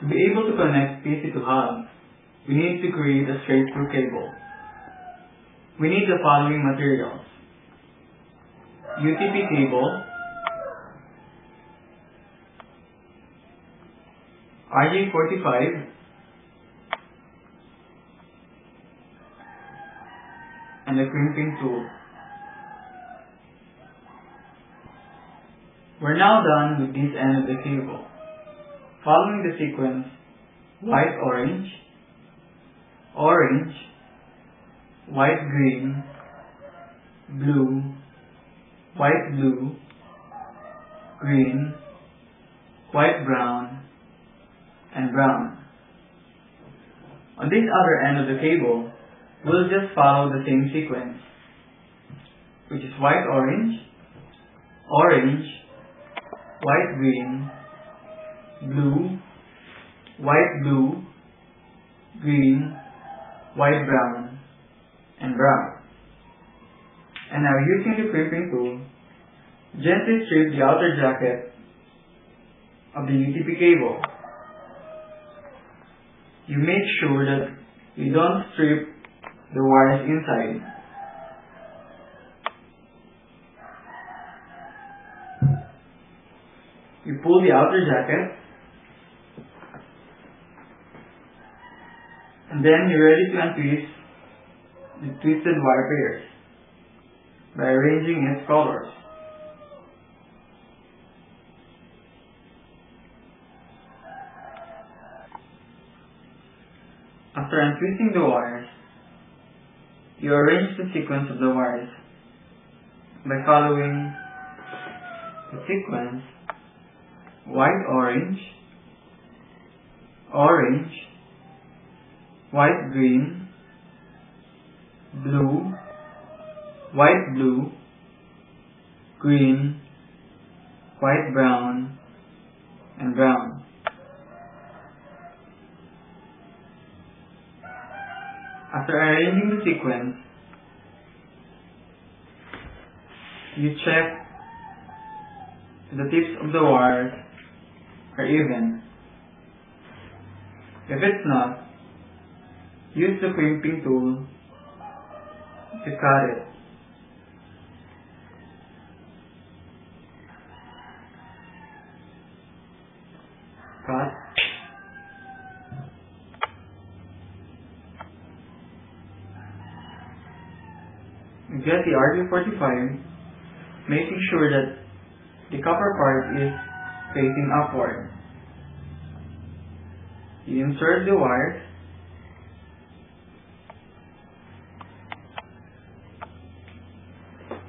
To be able to connect PC to hub, we need to create a straight-through cable. We need the following materials: UTP cable, RJ45, and a crimping tool. We're now done with this end of the cable. Following the sequence, white orange, orange, white green, blue, white blue, green, white brown, and brown. On this other end of the cable, we'll just follow the same sequence, which is white orange, orange, white green, blue, white blue, green, white brown, and brown. And now, using the crimping tool, gently strip the outer jacket of the UTP cable. You make sure that you don't strip the wires inside. You pull the outer jacket, and then you're ready to untwist the twisted wire pairs by arranging its colors. After untwisting the wires, you arrange the sequence of the wires by following the sequence white orange, orange, white green, blue, white blue, green, white brown, and brown. After arranging the sequence, you check the tips of the wires are even. If it's not, use the crimping tool to cut it. Cut. You get the RJ45, making sure that the copper part is facing upward. You insert the wires,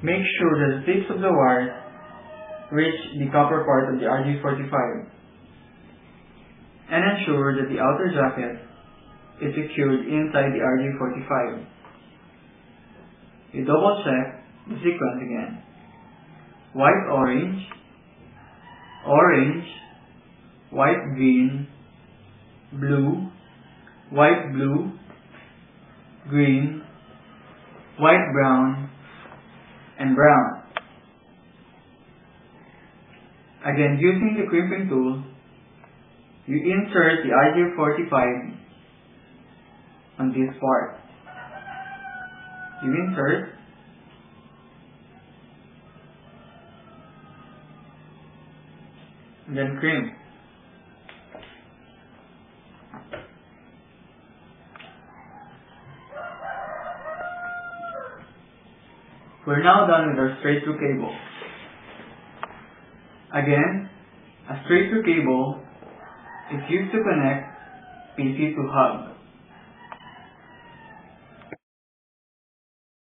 make sure that the tips of the wires reach the copper part of the RJ45, and ensure that the outer jacket is secured inside the RJ45. You double check the sequence again: white orange, orange, white green, blue, white blue, green, white brown, and brown. Again, using the crimping tool, you insert the RJ45 on this part. You insert, and then crimp. We're now done with our straight-through cable. Again, a straight-through cable is used to connect PC to hub.